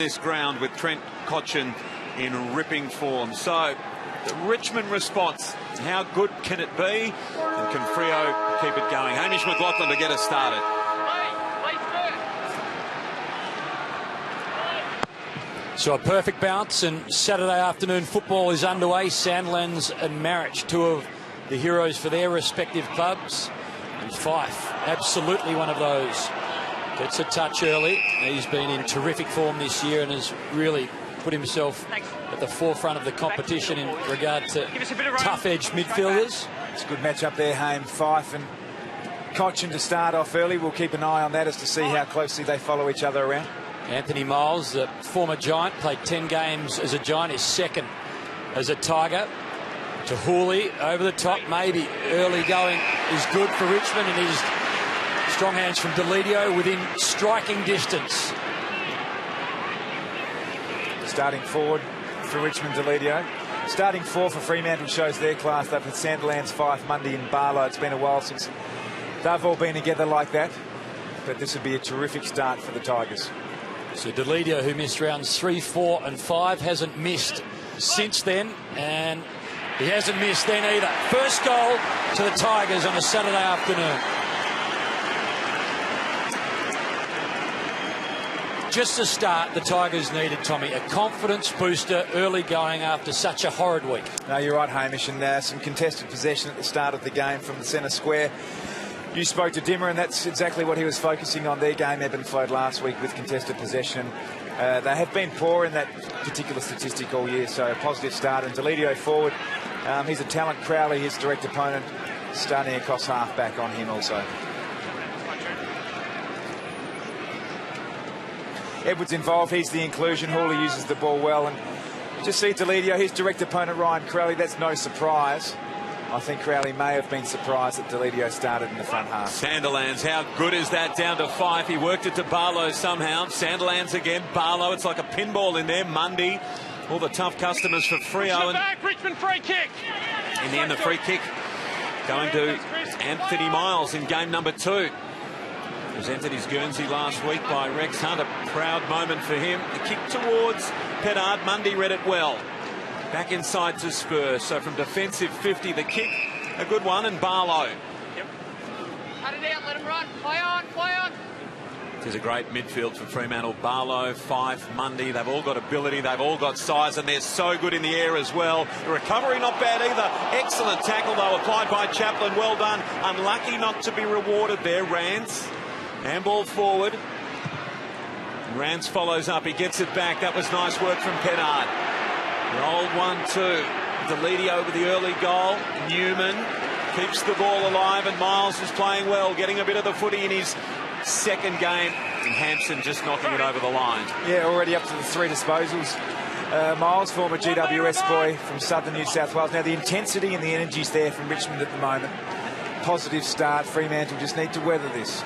This ground with Trent Cotchin in ripping form. So the Richmond response, how good can it be, and can Freo keep it going? Hamish McLaughlin to get us started. So a perfect bounce, and Saturday afternoon football is underway. Sandlands and Marich, two of the heroes for their respective clubs, and Fife, absolutely one of those. Gets a touch early. He's been in terrific form this year and has really put himself at the forefront of the competition in regard to tough-edged midfielders. It's a good match up there, Haim. Fife and Cotchin to start off early. We'll keep an eye on that as to see how closely they follow each other around. Anthony Miles, the former Giant, played 10 games as a Giant, is second as a Tiger. To Hooley, over the top, maybe. Early going is good for Richmond, and he's strong hands from Deledio within striking distance. Starting forward for Richmond, Deledio. Starting four for Fremantle shows their class. They've had Sandlands, Fife, Mundy and Barlow. It's been a while since they've all been together like that. But this would be a terrific start for the Tigers. So Deledio, who missed rounds 3, 4 and 5, hasn't missed since then, and he hasn't missed then either. First goal to the Tigers on a Saturday afternoon. Just to start, the Tigers needed, Tommy, a confidence booster early going after such a horrid week. No, you're right, Hamish, and some contested possession at the start of the game from the centre square. You spoke to Dimmer, and that's exactly what he was focusing on. Their game ebb and flowed last week with contested possession. They have been poor in that particular statistic all year, so a positive start. And Deledio forward, he's a talent. Crowley, his direct opponent, starting across half-back on him also. Edwards involved, he's the inclusion. Hawley uses the ball well, and just see Deledio, his direct opponent Ryan Crowley. That's no surprise. I think Crowley may have been surprised that Deledio started in the front half. Sandilands, how good is that down to Fife? He worked it to Barlow somehow. Sandilands again, Barlow, it's like a pinball in there. Mundy, all the tough customers for Freo. Back, Richmond free kick. In the end, the free kick going to Anthony Miles in game number 2. Presented his Guernsey last week by Rex Hunt. A proud moment for him. The kick towards Pedard. Mundy read it well. Back inside to Spur. So from defensive 50, the kick, a good one, and Barlow. Yep. Cut it out, let him run. Play on, play on. This is a great midfield for Fremantle. Barlow, Fife, Mundy, they've all got ability, they've all got size, and they're so good in the air as well. The recovery not bad either. Excellent tackle, though, applied by Chaplin. Well done. Unlucky not to be rewarded there. Rands. Handball forward. Rands follows up. He gets it back. That was nice work from Pedard. Rolled 1-2. Deledio with the early goal. Newman keeps the ball alive, and Miles is playing well, getting a bit of the footy in his second game. And Hampson just knocking it over the line. Yeah, already up to the 3 disposals. Miles, former GWS boy from southern New South Wales. Now the intensity and the energy's there from Richmond at the moment. Positive start. Fremantle just need to weather this.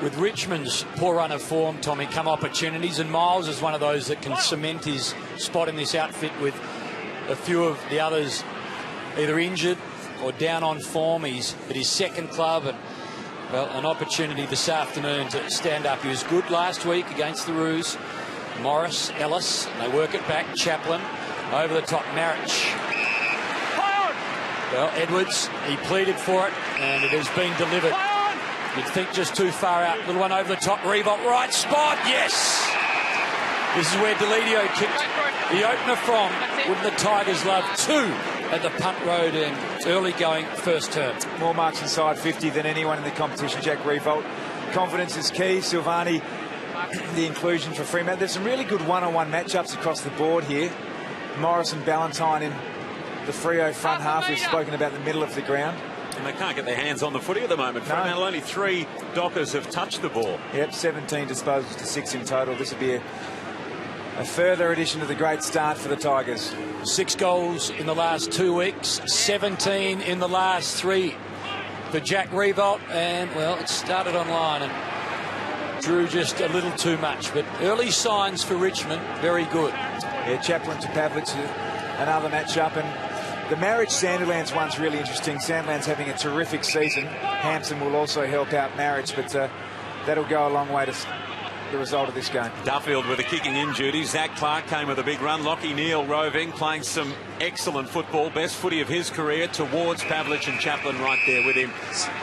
With Richmond's poor run of form, Tommy, come opportunities, and Miles is one of those that can cement his spot in this outfit with a few of the others either injured or down on form. He's at his second club, and, well, an opportunity this afternoon to stand up. He was good last week against the Roos. Morris, Ellis, and they work it back. Chaplin, over the top, Marich. Well, Edwards, he pleaded for it, and it has been delivered. You'd think just too far out. Little one over the top. Revolt, right spot. Yes! This is where Deledio kicked the opener from. Wouldn't the Tigers love 2 at the punt road and early going first term? More marks inside 50 than anyone in the competition, Jack Revolt. Confidence is key. Silvani, the inclusion for Fremantle. There's some really good one-on-one matchups across the board here. Morris and Ballantyne in the Freo front half. We've spoken about the middle of the ground. And they can't get their hands on the footy at the moment. No. Fremantle, only 3 Dockers have touched the ball. Yep, 17 disposals to 6 in total. This would be a further addition to the great start for the Tigers. 6 goals in the last 2 weeks, 17 in the last 3 for Jack Revolt. And, well, it started online and drew just a little too much. But early signs for Richmond, very good. Yeah, Chaplin to Pavlich, another match-up. And the Marich Sandilands one's really interesting. Sandilands having a terrific season. Hampson will also help out Marich, but that'll go a long way to the result of this game. Duffield with a kicking in duty. Zach Clark came with a big run. Lockie Neal roving, playing some excellent football. Best footy of his career towards Pavlich and Chaplin right there with him,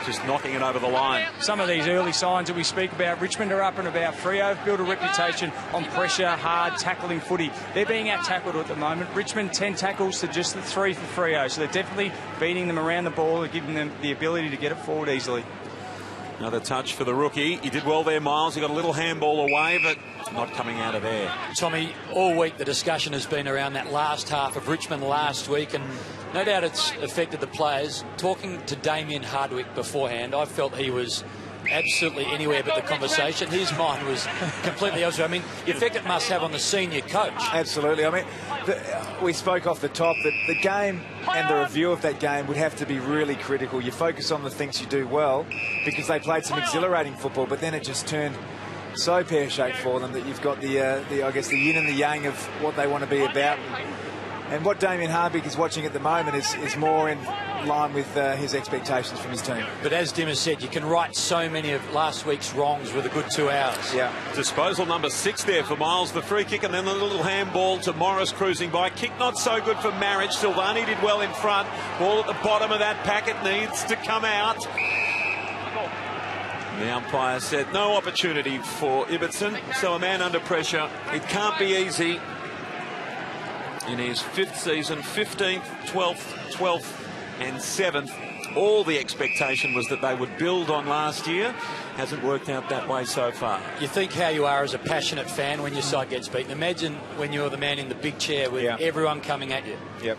just knocking it over the line. Some of these early signs that we speak about, Richmond are up and about. Freo have built a reputation on pressure, hard, tackling footy. They're being out-tackled at the moment. Richmond 10 tackles to just the 3 for Freo. So they're definitely beating them around the ball and giving them the ability to get it forward easily. Another touch for the rookie. He did well there, Miles. He got a little handball away, but not coming out of there. Tommy, all week the discussion has been around that last half of Richmond last week, and no doubt it's affected the players. Talking to Damien Hardwick beforehand, I felt he was absolutely anywhere but the conversation. His mind was completely elsewhere. I mean, the effect it must have on the senior coach. Absolutely. I mean, we spoke off the top that the game and the review of that game would have to be really critical. You focus on the things you do well because they played some exhilarating football, but then it just turned so pear-shaped for them that you've got the I guess the yin and the yang of what they want to be about. And what Damien Hardwick is watching at the moment is more in line with his expectations from his team. But as Dimmer said, you can right so many of last week's wrongs with a good 2 hours. Yeah. Disposal number 6 there for Miles, the free kick, and then the little handball to Morris cruising by. Kick not so good for Marriage. Silvani did well in front. Ball at the bottom of that packet needs to come out. The umpire said no opportunity for Ibbotson, so a man under pressure. It can't be easy. In his 5th season, 15th, 12th, 12th and 7th. All the expectation was that they would build on last year. Hasn't worked out that way so far. You think how you are as a passionate fan when your side gets beaten. Imagine when you're the man in the big chair with everyone coming at you. Yep.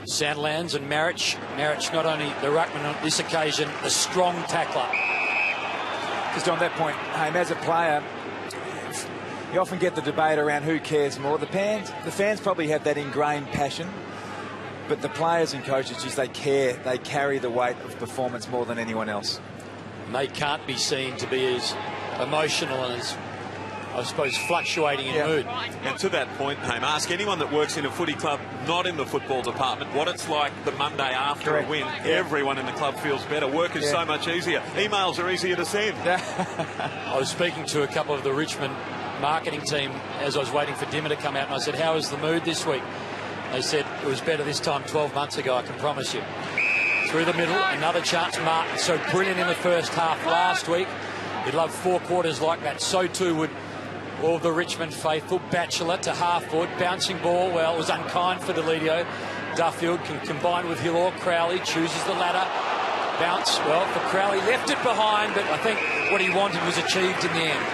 Sandlands and Marriage. Marriage not only the ruckman on this occasion, a strong tackler. Just on that point, as a player, you often get the debate around who cares more. The fans probably have that ingrained passion, but the players and coaches, just they care. They carry the weight of performance more than anyone else. And they can't be seen to be as emotional and as, I suppose, fluctuating in mood. And to that point, ask anyone that works in a footy club, not in the football department, what it's like the Monday after a win. Everyone in the club feels better. Work is so much easier. Emails are easier to send. I was speaking to a couple of the Richmond marketing team as I was waiting for Dimmer to come out, and I said, how is the mood this week? They said it was better this time 12 months ago, I can promise you. Through the middle, another chance. Martin, so brilliant in the first half last week. He'd love 4 quarters like that. So too would all the Richmond faithful. Batchelor to half forward, bouncing ball. Well, it was unkind for Deledio. Duffield can combine with Hill or Crowley, chooses the latter. Bounce, well, for Crowley, left it behind, but I think what he wanted was achieved in the end.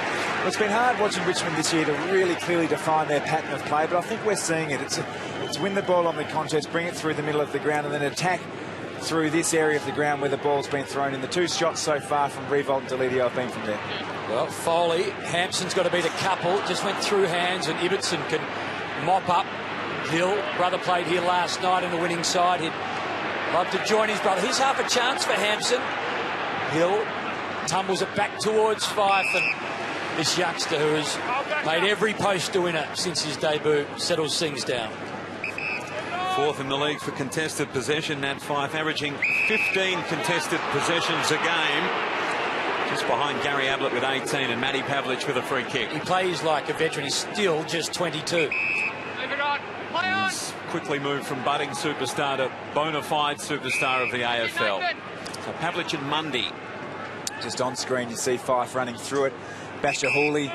It's been hard watching Richmond this year to really clearly define their pattern of play, but I think we're seeing it. It's win the ball on the contest, bring it through the middle of the ground, and then attack through this area of the ground where the ball's been thrown in. The 2 shots so far from Revolt and Deledio have been from there. Well, Foley, Hampson's got to beat a couple. Just went through hands, and Ibbotson can mop up. Hill, brother played here last night on the winning side. He'd love to join his brother. Here's half a chance for Hampson. Hill tumbles it back towards Fife, and this youngster who has made every post a winner since his debut settles things down. 4th in the league for contested possession. Nat Fife averaging 15 contested possessions a game. Just behind Gary Ablett with 18 and Matty Pavlich with a free kick. He plays like a veteran. He's still just 22. He's quickly moved from budding superstar to bona fide superstar of the AFL. So Pavlich and Mundy. Just on screen, you see Fife running through it. Basher Hawley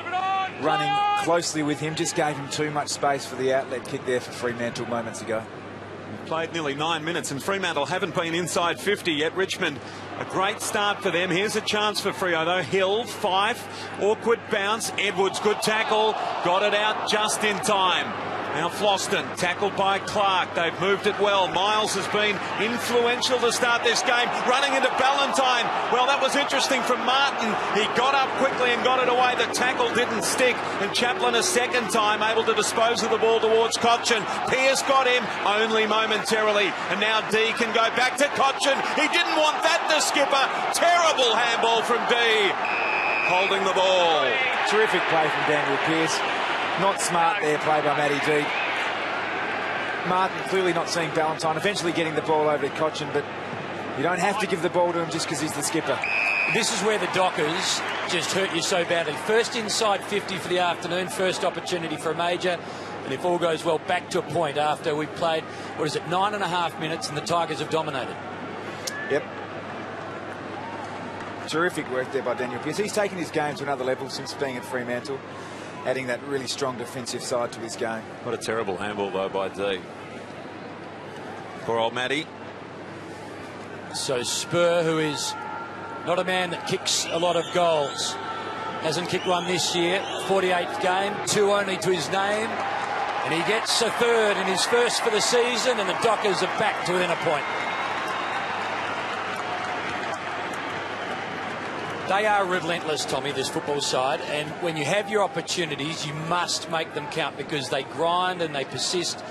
running closely with him, just gave him too much space for the outlet kick there for Fremantle moments ago. Played nearly 9 minutes, and Fremantle haven't been inside 50 yet. Richmond, a great start for them. Here's a chance for Freo, though. Hill, Fife, awkward bounce. Edwards, good tackle. Got it out just in time. Now Floston, tackled by Clark. They've moved it well. Miles has been influential to start this game. Running into Ballantyne. Well, that was interesting from Martin. He got up quickly and got it away. The tackle didn't stick. And Chaplin a second time able to dispose of the ball towards Cochin. Pearce got him only momentarily. And now D can go back to Cochin. He didn't want that, the skipper. Terrible handball from D. Holding the ball. Terrific play from Daniel Pearce. Not smart there, play by Matty D. Martin clearly not seeing Ballantyne, eventually getting the ball over to Cochin, but you don't have to give the ball to him just because he's the skipper. This is where the Dockers just hurt you so badly. First inside 50 for the afternoon, first opportunity for a major. And if all goes well, back to a point after we've played, 9.5 minutes, and the Tigers have dominated. Yep. Terrific work there by Daniel Pearce. He's taken his game to another level since being at Fremantle, adding that really strong defensive side to his game. What a terrible handball, though, by D. Poor old Matty. So Spur, who is not a man that kicks a lot of goals, hasn't kicked one this year. 48th game, 2 only to his name. And he gets a third in his first for the season, and the Dockers are back to within a point. They are relentless, Tommy, this football side, and when you have your opportunities, you must make them count, because they grind and they persist,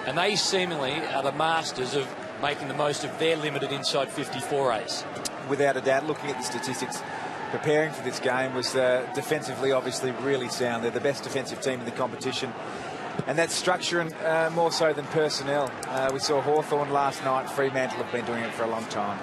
and they seemingly are the masters of making the most of their limited inside 54 ace. Without a doubt, looking at the statistics, preparing for this game was defensively obviously really sound. They're the best defensive team in the competition, and that's structure and more so than personnel. We saw Hawthorn last night. Fremantle have been doing it for a long time.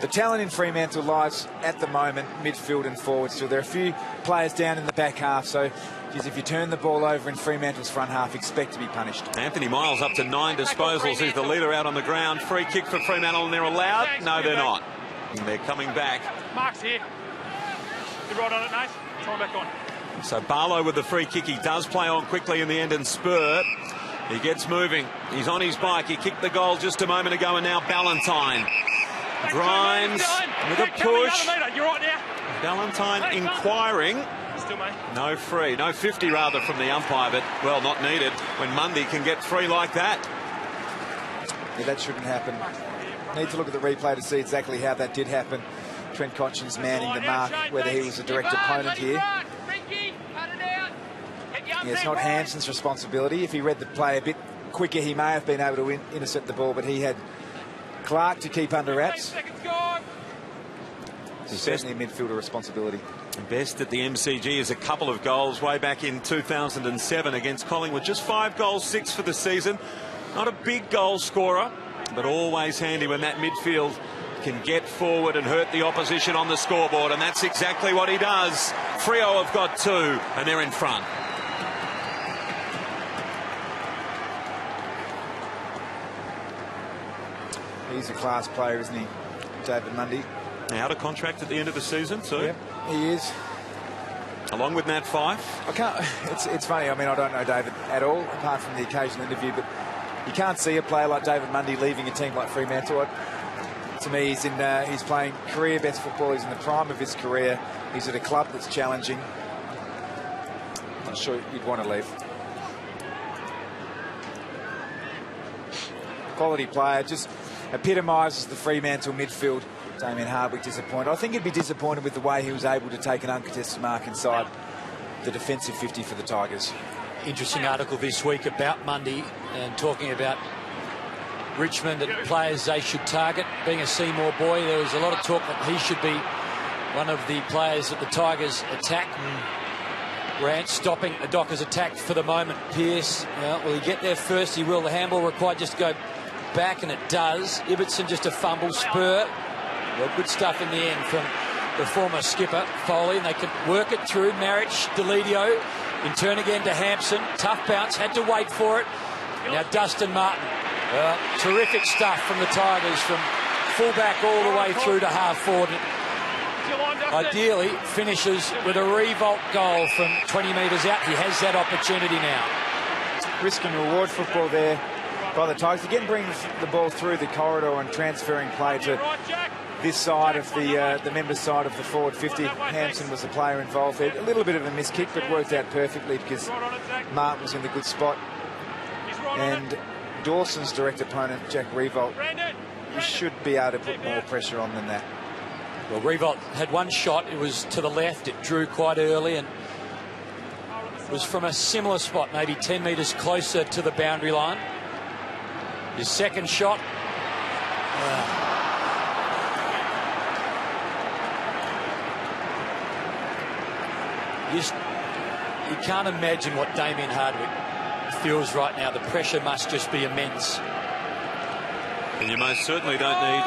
The talent in Fremantle lies at the moment midfield and forward still. There are a few players down in the back half, so if you turn the ball over in Fremantle's front half, expect to be punished. Anthony Miles up to 9 disposals. He's the leader out on the ground. Free kick for Fremantle, and they're allowed? No, they're not. And they're coming back. Mark's here. You're right on it, Nate. Time back on. So Barlow with the free kick. He does play on quickly in the end, and Spur, he gets moving. He's on his bike. He kicked the goal just a moment ago, and now Ballantyne. Grimes with a push. You're right now. Ballantyne inquiring. Still, mate. No free. No 50 rather from the umpire, but, well, not needed when Mundy can get free like that. Yeah, that shouldn't happen. Need to look at the replay to see exactly how that did happen. Trent Cotchin's manning the mark, whether he was a direct opponent here. Yeah, it's not Hanson's responsibility. If he read the play a bit quicker, he may have been able to intercept the ball, but he had Clark to keep under wraps. It's certainly a midfielder responsibility. Best at the MCG is a couple of goals way back in 2007 against Collingwood. Just 5 goals, 6 for the season. Not a big goal scorer, but always handy when that midfield can get forward and hurt the opposition on the scoreboard, and that's exactly what he does. Freo have got 2, and they're in front. He's a class player, isn't he, David Mundy? Out of contract at the end of the season, too. Yep, he is. Along with Nat Fyfe. I can't. It's funny. I mean, I don't know David at all, apart from the occasional interview, but you can't see a player like David Mundy leaving a team like Fremantle. To me, he's playing career best football. He's in the prime of his career. He's at a club that's challenging. Not sure you'd want to leave. Quality player, just epitomises the Fremantle midfield. Damien Hardwick disappointed. I think he'd be disappointed with the way he was able to take an uncontested mark inside the defensive 50 for the Tigers. Interesting article this week about Mundy and talking about Richmond and players they should target. Being a Seymour boy, there was a lot of talk that he should be one of the players that the Tigers attack. Grant stopping the Dockers attack for the moment. Pearce, will he get there first? He will. The handball required just to go back, and it does. Ibbotson just a fumble. Spur. Well, good stuff in the end from the former skipper, Foley, and they could work it through. Marich, Delidio, in turn again to Hampson. Tough bounce, had to wait for it. Now Dustin Martin. Terrific stuff from the Tigers, from fullback all the way through to half forward. Ideally, finishes with a revolt goal from 20 metres out. He has that opportunity now. Risk and reward football there by the Tigers. Again, bringing the ball through the corridor and transferring play to this side of the members' side of the forward 50. Hampson was the player involved there. A little bit of a miss kick, but worked out perfectly because Martin was in the good spot. And Dawson's direct opponent, Jack Revolt, you should be able to put more pressure on than that. Well, Revolt had one shot. It was to the left. It drew quite early and was from a similar spot, maybe 10 metres closer to the boundary line. His second shot. You can't imagine what Damien Hardwick feels right now. The pressure must just be immense. And you most certainly don't need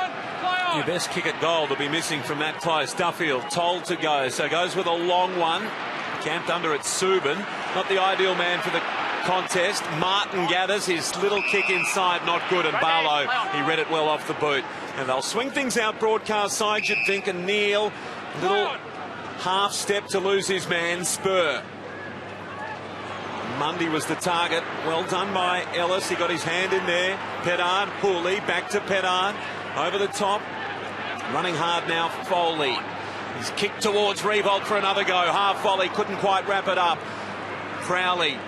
your best kick at goal to be missing from that close. Duffield told to go, so goes with a long one. Camped under at Subin. Not the ideal man for the contest. Martin gathers his little kick inside, not good, and Barlow, he read it well off the boot. And they'll swing things out broadcast side, you'd think, and Neil, little half step to lose his man, Spur. Mundy was the target. Well done by Ellis. He got his hand in there. Pettard, Hooley, back to Pettard. Over the top. Running hard now, Foley. He's kicked towards Revolt for another go. Half volley, couldn't quite wrap it up. Crowley.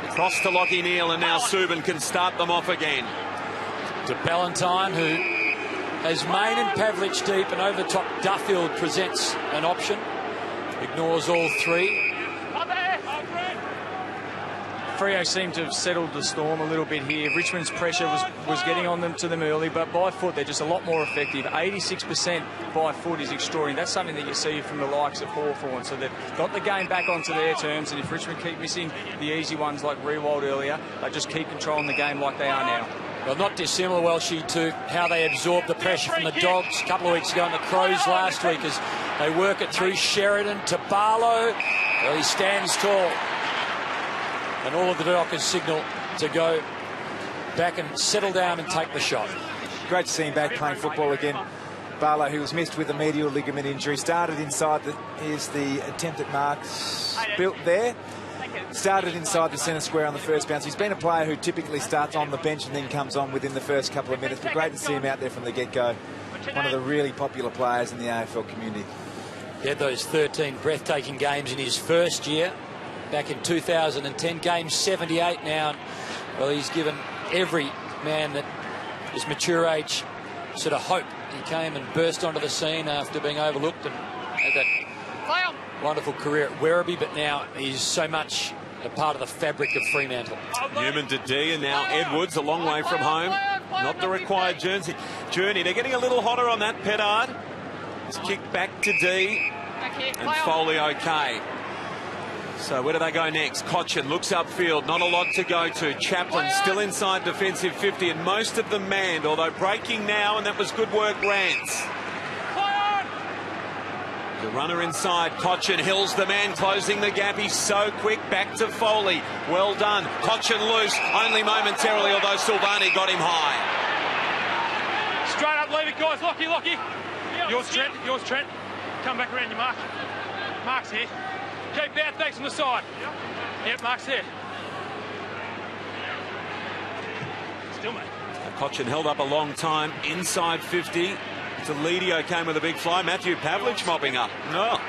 Across to Lockie Neal, and now Subin can start them off again. To Ballantyne, who has Main and Pavlich deep, and over the top Duffield presents an option. Ignores all three. Freo seemed to have settled the storm a little bit here. Richmond's pressure was getting on to them early, but by foot they're just a lot more effective. 86% by foot is extraordinary. That's something that you see from the likes of Hawthorn. So they've got the game back onto their terms, and if Richmond keep missing the easy ones like Rewald earlier, they just keep controlling the game like they are now. Well, not dissimilar, Welshie, to how they absorbed the pressure from the Dogs a couple of weeks ago and the Crows last week as they work it through. Sheridan to Barlow. Well, he stands tall. And all of the Dockers signal to go back and settle down and take the shot. Great to see him back playing football again. Barlow, who was missed with a medial ligament injury, started inside here's the attempt at marks built there. Started inside the centre square on the first bounce. He's been a player who typically starts on the bench and then comes on within the first couple of minutes, but great to see him out there from the get-go. One of the really popular players in the AFL community. He had those 13 breathtaking games in his first year. Back in 2010, game 78 now. Well, he's given every man that is mature age sort of hope. He came and burst onto the scene after being overlooked and had that wonderful career at Werribee, but now he's so much a part of the fabric of Fremantle. Newman to D, and now Edwards a long way from home. Not the required journey. They're getting a little hotter on that. Pettard. It's kicked back to D, and Foley okay. So where do they go next? Cochin looks upfield, not a lot to go to. Chaplin still inside defensive 50, and most of them manned, although breaking now, and that was good work, Rance. The runner inside, Cochin, Hill's the man closing the gap. He's so quick, back to Foley. Well done. Cochin loose, only momentarily, although Silvani got him high. Straight up, leave it, guys. Lockie. Yours, Trent. Come back around your mark. Mark's here. Keep that, thanks on the side. Yep, Mark's there. Still, mate. Cochin held up a long time, inside 50. Deledio came with a big fly. Matthew Pavlich mopping up. No.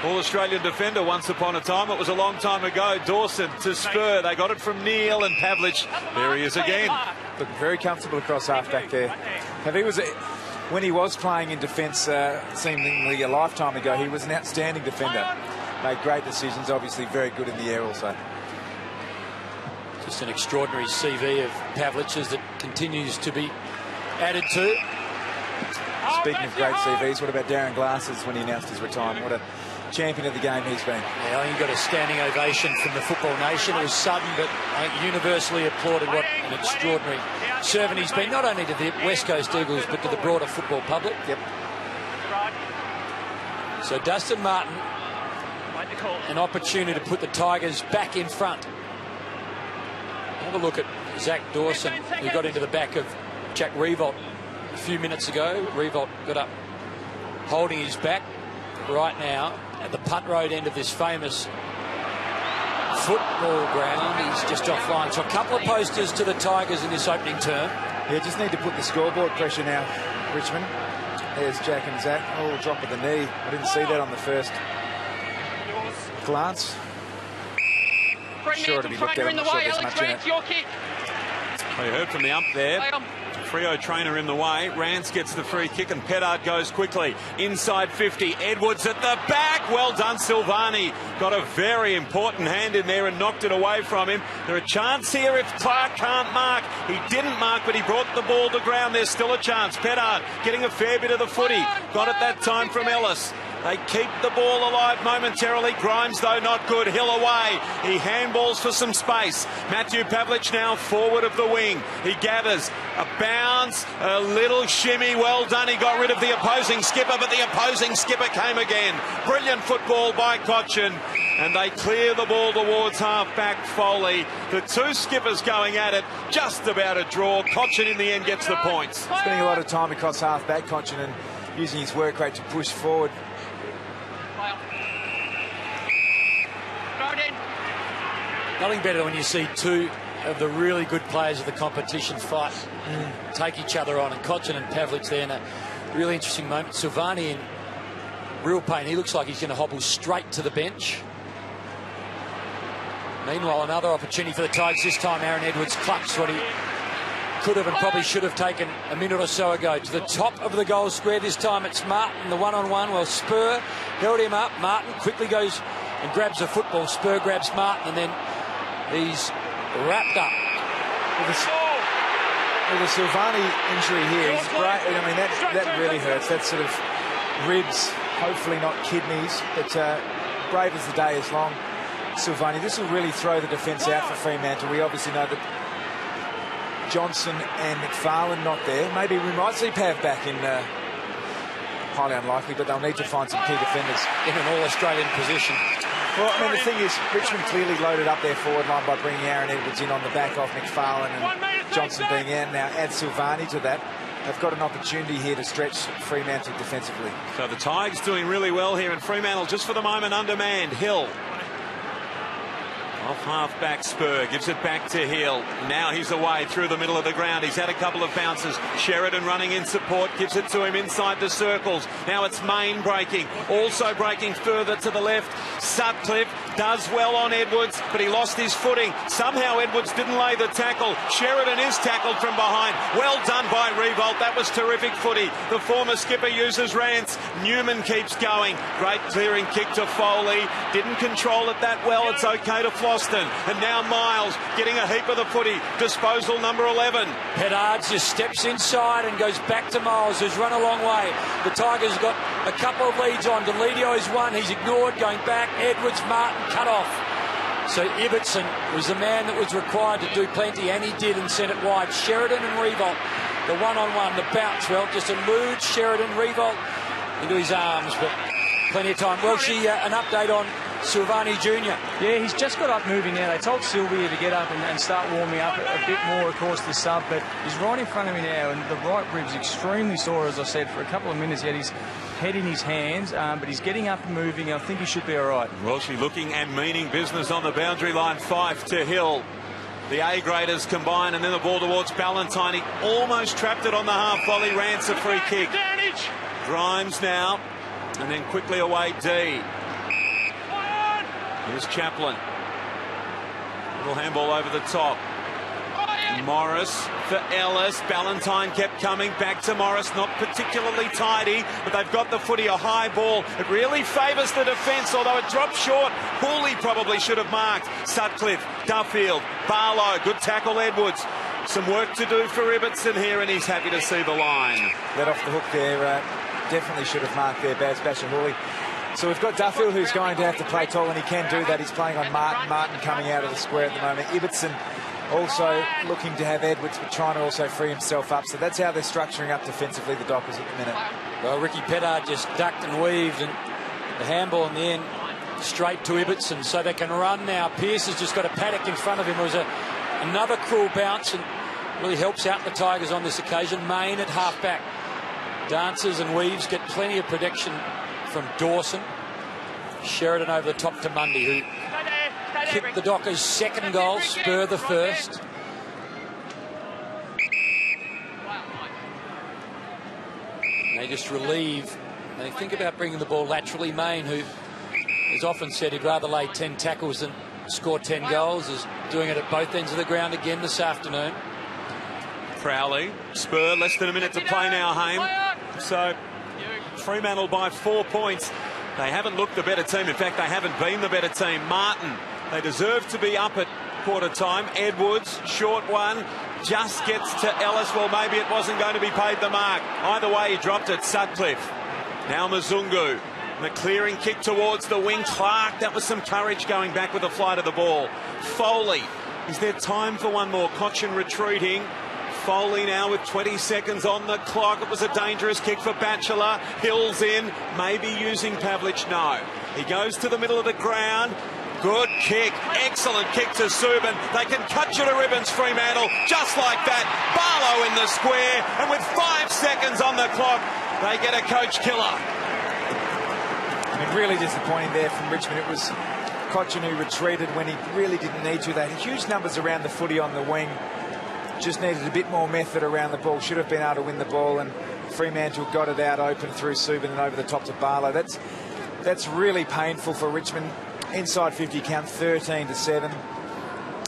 All-Australian defender once upon a time. It was a long time ago. Dawson to Spur. They got it from Neal, and Pavlich. There he is again. Looking very comfortable across half-back there. When he was playing in defence seemingly a lifetime ago, he was an outstanding defender. Made great decisions, obviously very good in the air also. Just an extraordinary CV of Pavlich's that continues to be added to. Speaking of great CVs, what about Darren Glasses when he announced his retirement? What a champion of the game he's been. Yeah, I think he got a standing ovation from the Football Nation. It was sudden, but I think universally applauded. What an extraordinary servant he's been, not only to the West Coast Eagles, but to the broader football public. Yep. So Dustin Martin, an opportunity to put the Tigers back in front. Have a look at Zach Dawson, who got into the back of Jack Revolt a few minutes ago. Revolt got up holding his back right now at the Punt Road end of this famous football ground. He's just offline. So a couple of posters to the Tigers in this opening term. Yeah, just need to put the scoreboard pressure now, Richmond. There's Jack and Zach. Oh, drop of the knee. I didn't see that on the first glance. Sure to be looked at. I'm not sure there's much in it. We heard from the ump there. Freo trainer in the way. Rance gets the free kick, and Pettard goes quickly. Inside 50. Edwards at the back. Well done, Silvani. Got a very important hand in there and knocked it away from him. There's a chance here if Clark can't mark. He didn't mark, but he brought the ball to ground. There's still a chance. Pettard getting a fair bit of the footy. Got it that time from Ellis. They keep the ball alive momentarily. Grimes, though, not good. Hill away. He handballs for some space. Matthew Pavlich now forward of the wing. He gathers a bounce, a little shimmy. Well done. He got rid of the opposing skipper, but the opposing skipper came again. Brilliant football by Cochin. And they clear the ball towards half-back Foley. The two skippers going at it, just about a draw. Cochin in the end gets the points. Spending a lot of time across half-back, Cochin, and using his work rate to push forward. Nothing better when you see two of the really good players of the competition fight, take each other on, and Cochin and Pavlich there in a really interesting moment. Silvani in real pain. He looks like he's going to hobble straight to the bench. Meanwhile, another opportunity for the Tigers. This time Aaron Edwards clutched what he could have and probably should have taken a minute or so ago. To the top of the goal square. This time it's Martin, the one-on-one. Well, Spur held him up. Martin quickly goes and grabs the football. Spur grabs Martin, and then he's wrapped up. With the Silvani injury here, he's great. I mean, that really hurts. That sort of ribs, hopefully not kidneys, but brave as the day is long. Silvani, this will really throw the defence out for Fremantle. We obviously know that Johnson and McFarlane not there. Maybe we might see Pav back in, highly unlikely, but they'll need to find some key defenders. In an all-Australian position. Well, I mean, the thing is, Richmond clearly loaded up their forward line by bringing Aaron Edwards in on the back of McFarlane and Johnson being in. Now add Silvani to that. They've got an opportunity here to stretch Fremantle defensively. So the Tigers doing really well here, and Fremantle just for the moment undermanned. Hill. Off half-back Spur, gives it back to Hill. Now he's away through the middle of the ground. He's had a couple of bounces. Sheridan running in support, gives it to him inside the circles. Now it's Main breaking, also breaking further to the left. Sutcliffe does well on Edwards, but he lost his footing. Somehow Edwards didn't lay the tackle. Sheridan is tackled from behind. Well done by Revolt. That was terrific footy. The former skipper uses Rance. Newman keeps going. Great clearing kick to Foley. Didn't control it that well. It's okay to Floston. And now Miles getting a heap of the footy. Disposal number 11. Peddards just steps inside and goes back to Miles, who's run a long way. The Tigers got a couple of leads on. Delidio's one. He's ignored, going back. Edwards, Martin cut off. So Ibbotson was the man that was required to do plenty, and he did, and sent it wide. Sheridan and Revolt, the one-on-one, the bounce. Well, just eludes Sheridan. Revolt into his arms, but plenty of time. Well, an update on Silvani Jr. Yeah, he's just got up moving now. They told Sylvia to get up and start warming up a bit more, of course, the sub, but he's right in front of me now, and the right rib's extremely sore, as I said. For a couple of minutes he had his head in his hands, but he's getting up and moving. I think he should be all right. Welshie looking and meaning business on the boundary line. Fife to Hill. The A-graders combine, and then the ball towards Ballantyne. He almost trapped it on the half volley. Rance a free kick. Grimes now, and then quickly away D. Here's Chaplin. Little handball over the top. Morris for Ellis. Ballantyne kept coming back to Morris. Not particularly tidy, but they've got the footy. A high ball. It really favours the defence, although it dropped short. Hooley probably should have marked. Sutcliffe, Duffield, Barlow. Good tackle, Edwards. Some work to do for Ibbotson here, and he's happy to see the line. Let off the hook there. Definitely should have marked there, Baz Basher Hooley. So we've got Duffield, who's going to have to play tall, and he can do that. He's playing on Martin. Martin coming out of the square at the moment. Ibbotson also looking to have Edwards, but trying to also free himself up. So that's how they're structuring up defensively, the Dockers, at the minute. Well, Ricky Pettard just ducked and weaved, and the handball in the end straight to Ibbotson, so they can run now. Pearce has just got a paddock in front of him. It was another cruel bounce, and really helps out the Tigers on this occasion. Main at half-back. Dances and weaves, get plenty of protection from Dawson. Sheridan over the top to Mundy, who kicked the Dockers' second goal, Spur the first. They just relieve. They think about bringing the ball laterally. Main, who has often said he'd rather lay 10 tackles than score 10 goals, is doing it at both ends of the ground again this afternoon. Crowley, Spur, less than a minute to play now, Haim. So Fremantle by 4 points. They haven't looked the better team. In fact, they haven't been the better team. Martin, they deserve to be up at quarter time. Edwards, short one, just gets to Ellis. Well, maybe it wasn't going to be paid the mark. Either way, he dropped it. Sutcliffe. Now Mzungu. McClearing kick towards the wing. Clark, that was some courage going back with the flight of the ball. Foley, is there time for one more? Cochin retreating. Foley now with 20 seconds on the clock. It was a dangerous kick for Batchelor. Hills in, maybe using Pavlich. No. He goes to the middle of the ground. Good kick, excellent kick to Subin. They can cut you to ribbons, Fremantle, just like that. Barlow in the square, and with 5 seconds on the clock, they get a coach killer. I mean, really disappointing there from Richmond. It was Cochin who retreated when he really didn't need to. They had huge numbers around the footy on the wing. Just needed a bit more method around the ball. Should have been able to win the ball, and Fremantle got it out open through Subin and over the top to Barlow. That's really painful for Richmond. Inside 50 count, 13-7.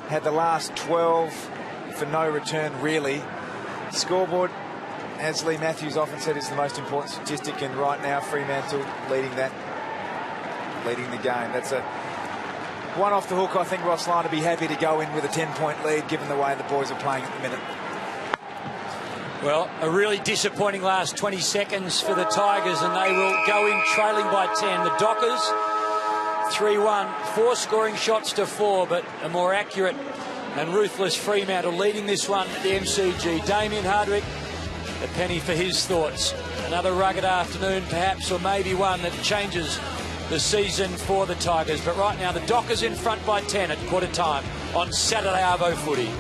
Had the last 12 for no return, really. Scoreboard, as Lee Matthews often said, is the most important statistic, and right now Fremantle leading the game. That's a one off the hook. I think Ross Lyon would be happy to go in with a 10-point lead, given the way the boys are playing at the minute. Well, a really disappointing last 20 seconds for the Tigers, and they will go in trailing by 10. The Dockers, 3-1, 4 scoring shots to 4, but a more accurate and ruthless Fremantle leading this one at the MCG. Damien Hardwick, a penny for his thoughts. Another rugged afternoon, perhaps, or maybe one that changes the season for the Tigers. But right now, the Dockers in front by 10 at quarter time on Saturday Arvo Footy.